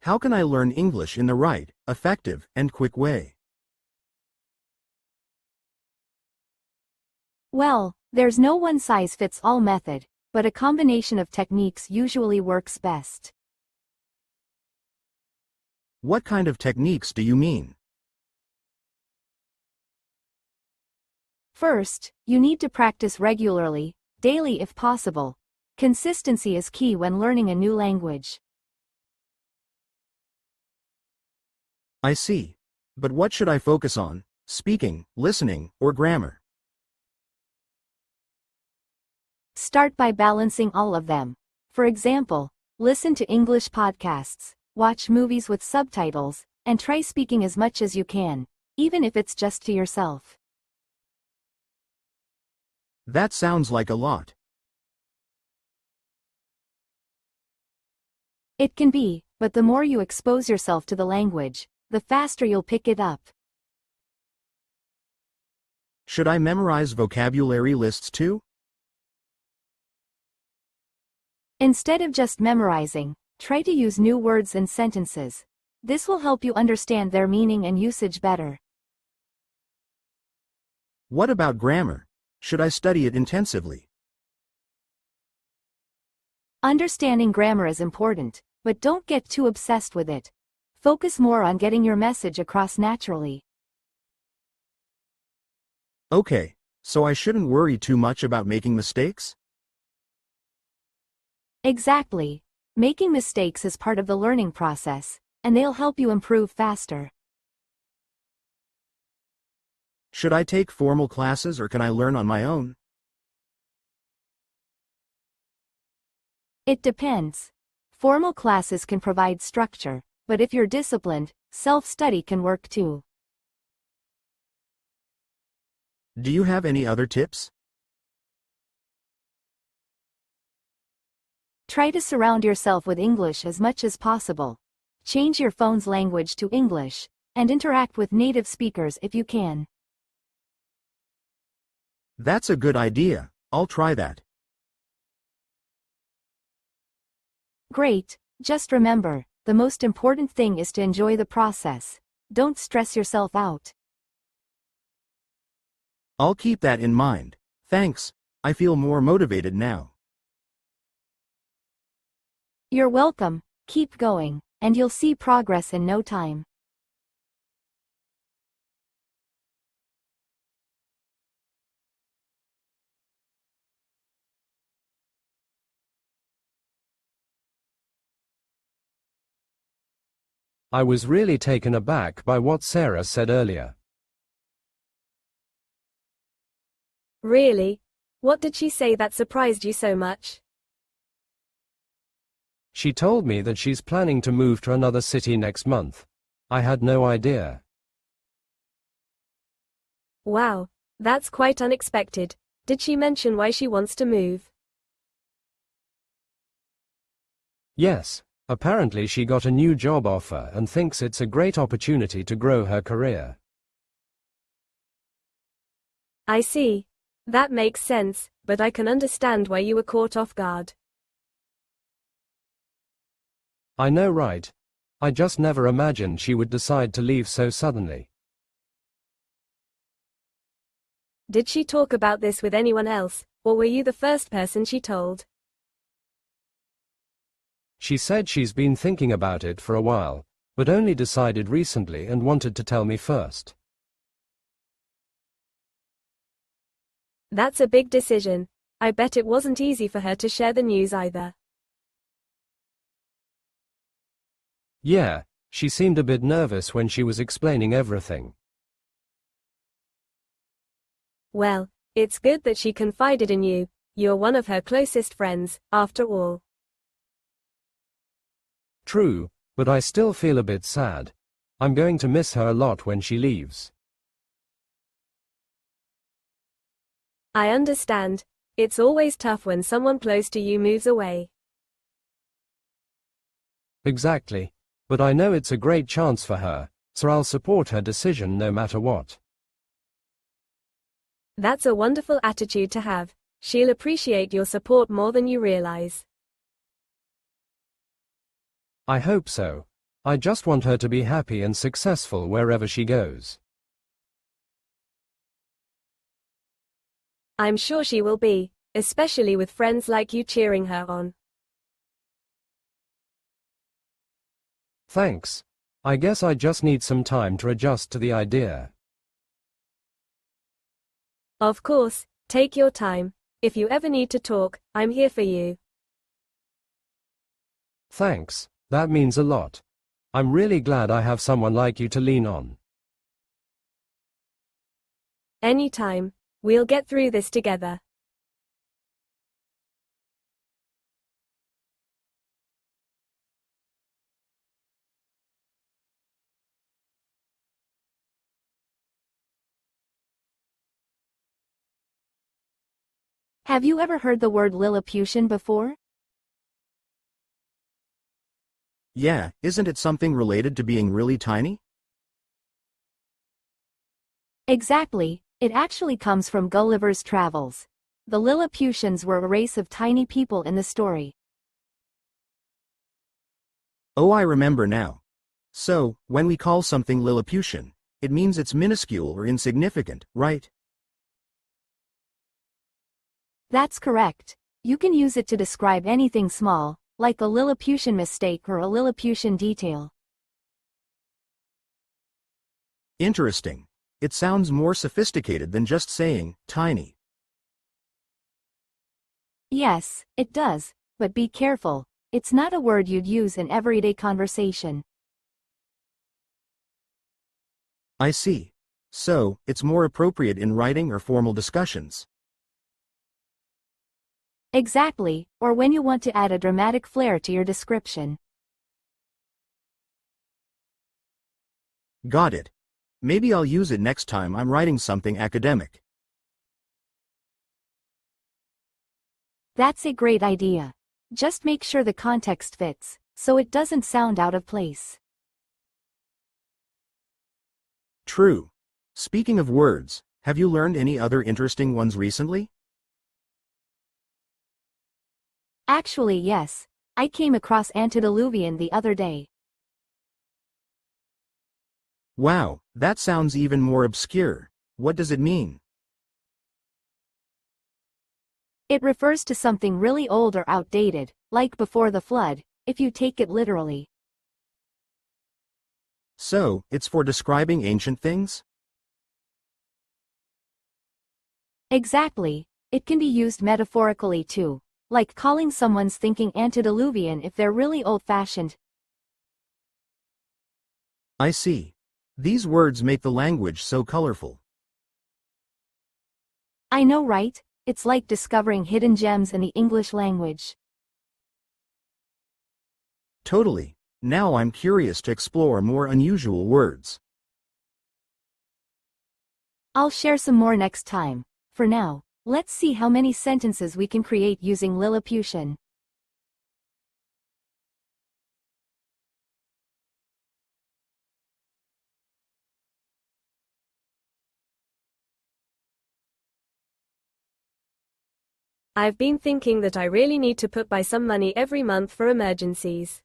How can I learn English in the right, effective, and quick way? Well, there's no one-size-fits-all method, but a combination of techniques usually works best. What kind of techniques do you mean? First, you need to practice regularly, daily if possible. Consistency is key when learning a new language. I see. But what should I focus on? Speaking, listening, or grammar? Start by balancing all of them. For example, listen to English podcasts, watch movies with subtitles, and try speaking as much as you can, even if it's just to yourself. That sounds like a lot. It can be, but the more you expose yourself to the language, the faster you'll pick it up. Should I memorize vocabulary lists too? Instead of just memorizing, try to use new words and sentences. This will help you understand their meaning and usage better. What about grammar? Should I study it intensively? Understanding grammar is important, but don't get too obsessed with it. Focus more on getting your message across naturally. Okay, so I shouldn't worry too much about making mistakes? Exactly. Making mistakes is part of the learning process, and they'll help you improve faster. Should I take formal classes or can I learn on my own? It depends. Formal classes can provide structure, but if you're disciplined, self-study can work too. Do you have any other tips? Try to surround yourself with English as much as possible. Change your phone's language to English, and interact with native speakers if you can. That's a good idea. I'll try that. Great, just remember, the most important thing is to enjoy the process. Don't stress yourself out. I'll keep that in mind. Thanks. I feel more motivated now. You're welcome, keep going, and you'll see progress in no time. I was really taken aback by what Sarah said earlier. Really? What did she say that surprised you so much? She told me that she's planning to move to another city next month. I had no idea. Wow, that's quite unexpected. Did she mention why she wants to move? Yes, apparently she got a new job offer and thinks it's a great opportunity to grow her career. I see. That makes sense, but I can understand why you were caught off guard. I know, right? I just never imagined she would decide to leave so suddenly. Did she talk about this with anyone else, or were you the first person she told? She said she's been thinking about it for a while, but only decided recently and wanted to tell me first. That's a big decision. I bet it wasn't easy for her to share the news either. Yeah, she seemed a bit nervous when she was explaining everything. Well, it's good that she confided in you. You're one of her closest friends, after all. True, but I still feel a bit sad. I'm going to miss her a lot when she leaves. I understand. It's always tough when someone close to you moves away. Exactly. But I know it's a great chance for her, so I'll support her decision no matter what. That's a wonderful attitude to have. She'll appreciate your support more than you realize. I hope so. I just want her to be happy and successful wherever she goes. I'm sure she will be, especially with friends like you cheering her on. Thanks. I guess I just need some time to adjust to the idea. Of course, take your time. If you ever need to talk, I'm here for you. Thanks, that means a lot. I'm really glad I have someone like you to lean on. Anytime. We'll get through this together. Have you ever heard the word Lilliputian before? Yeah, isn't it something related to being really tiny? Exactly, it actually comes from Gulliver's Travels. The Lilliputians were a race of tiny people in the story. Oh, I remember now. So, when we call something Lilliputian, it means it's minuscule or insignificant, right? That's correct. You can use it to describe anything small, like a Lilliputian mistake or a Lilliputian detail. Interesting. It sounds more sophisticated than just saying, tiny. Yes, it does, but be careful. It's not a word you'd use in everyday conversation. I see. So, it's more appropriate in writing or formal discussions. Exactly, or when you want to add a dramatic flair to your description. Got it. Maybe I'll use it next time I'm writing something academic. That's a great idea. Just make sure the context fits, so it doesn't sound out of place. True. Speaking of words, have you learned any other interesting ones recently? Actually, yes. I came across antediluvian the other day. Wow, that sounds even more obscure. What does it mean? It refers to something really old or outdated, like before the flood, if you take it literally. So, it's for describing ancient things? Exactly. It can be used metaphorically too, like calling someone's thinking antediluvian if they're really old-fashioned. I see. These words make the language so colorful. I know, right? It's like discovering hidden gems in the English language. Totally. Now I'm curious to explore more unusual words. I'll share some more next time. For now, let's see how many sentences we can create using Lilliputian. I've been thinking that I really need to put by some money every month for emergencies.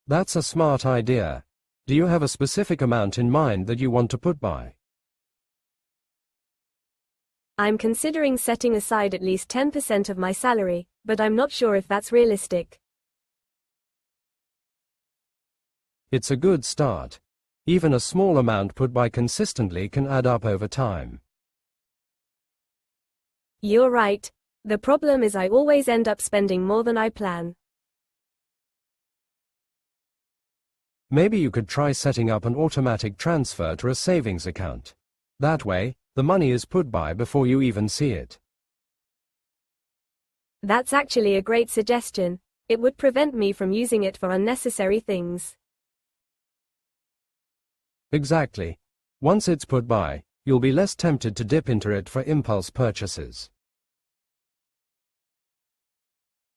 That's a smart idea. Do you have a specific amount in mind that you want to put by? I'm considering setting aside at least 10% of my salary, but I'm not sure if that's realistic. It's a good start. Even a small amount put by consistently can add up over time. You're right. The problem is I always end up spending more than I plan. Maybe you could try setting up an automatic transfer to a savings account. That way, the money is put by before you even see it. That's actually a great suggestion. It would prevent me from using it for unnecessary things. Exactly. Once it's put by, you'll be less tempted to dip into it for impulse purchases.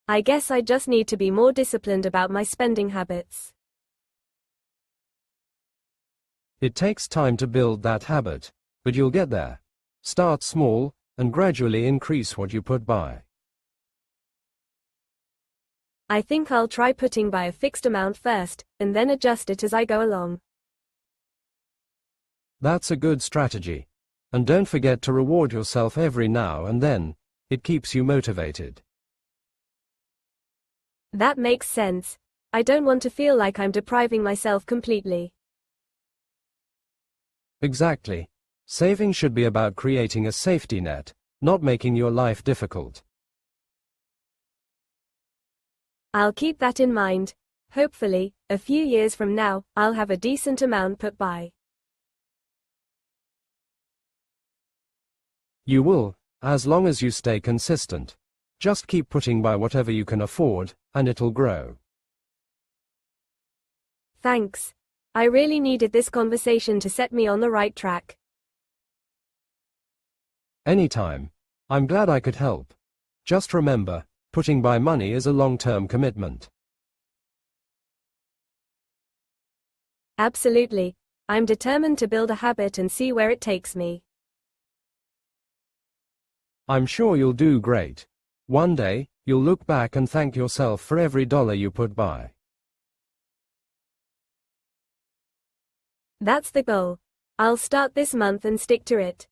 I guess I just need to be more disciplined about my spending habits. It takes time to build that habit, but you'll get there. Start small, and gradually increase what you put by. I think I'll try putting by a fixed amount first, and then adjust it as I go along. That's a good strategy. And don't forget to reward yourself every now and then. It keeps you motivated. That makes sense. I don't want to feel like I'm depriving myself completely. Exactly. Saving should be about creating a safety net, not making your life difficult. I'll keep that in mind. Hopefully, a few years from now, I'll have a decent amount put by. You will, as long as you stay consistent. Just keep putting by whatever you can afford, and it'll grow. Thanks. I really needed this conversation to set me on the right track. Anytime. I'm glad I could help. Just remember, putting by money is a long-term commitment. Absolutely. I'm determined to build a habit and see where it takes me. I'm sure you'll do great. One day, you'll look back and thank yourself for every dollar you put by. That's the goal. I'll start this month and stick to it.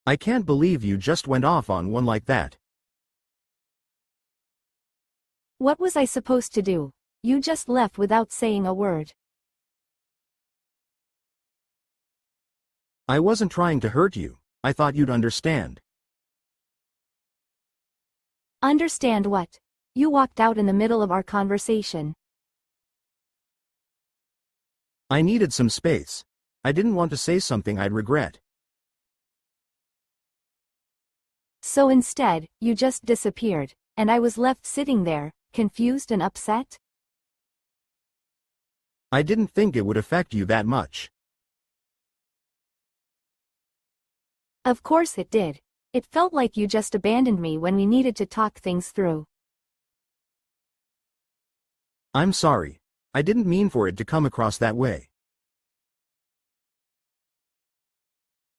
I can't believe you just went off on one like that. What was I supposed to do? You just left without saying a word. I wasn't trying to hurt you. I thought you'd understand. Understand what? You walked out in the middle of our conversation. I needed some space. I didn't want to say something I'd regret. So instead, you just disappeared, and I was left sitting there, confused and upset? I didn't think it would affect you that much. Of course it did. It felt like you just abandoned me when we needed to talk things through. I'm sorry. I didn't mean for it to come across that way.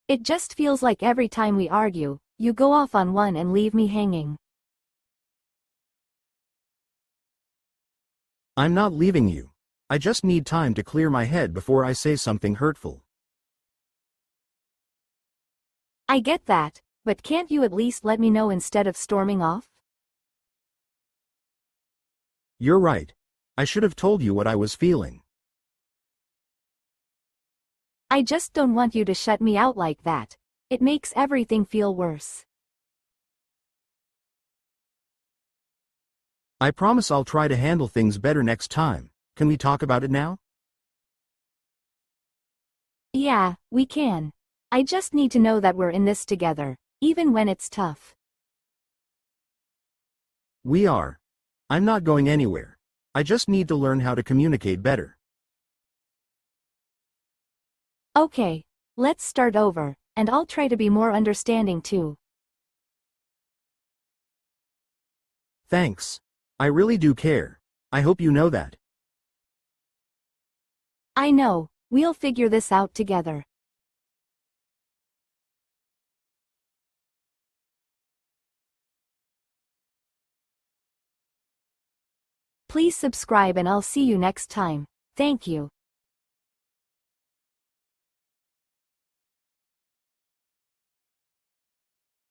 It just feels like every time we argue, you go off on one and leave me hanging. I'm not leaving you. I just need time to clear my head before I say something hurtful. I get that, but can't you at least let me know instead of storming off? You're right. I should have told you what I was feeling. I just don't want you to shut me out like that. It makes everything feel worse. I promise I'll try to handle things better next time. Can we talk about it now? Yeah, we can. I just need to know that we're in this together, even when it's tough. We are. I'm not going anywhere. I just need to learn how to communicate better. Okay, let's start over, and I'll try to be more understanding too. Thanks. I really do care. I hope you know that. I know, we'll figure this out together. Please subscribe and I'll see you next time. Thank you.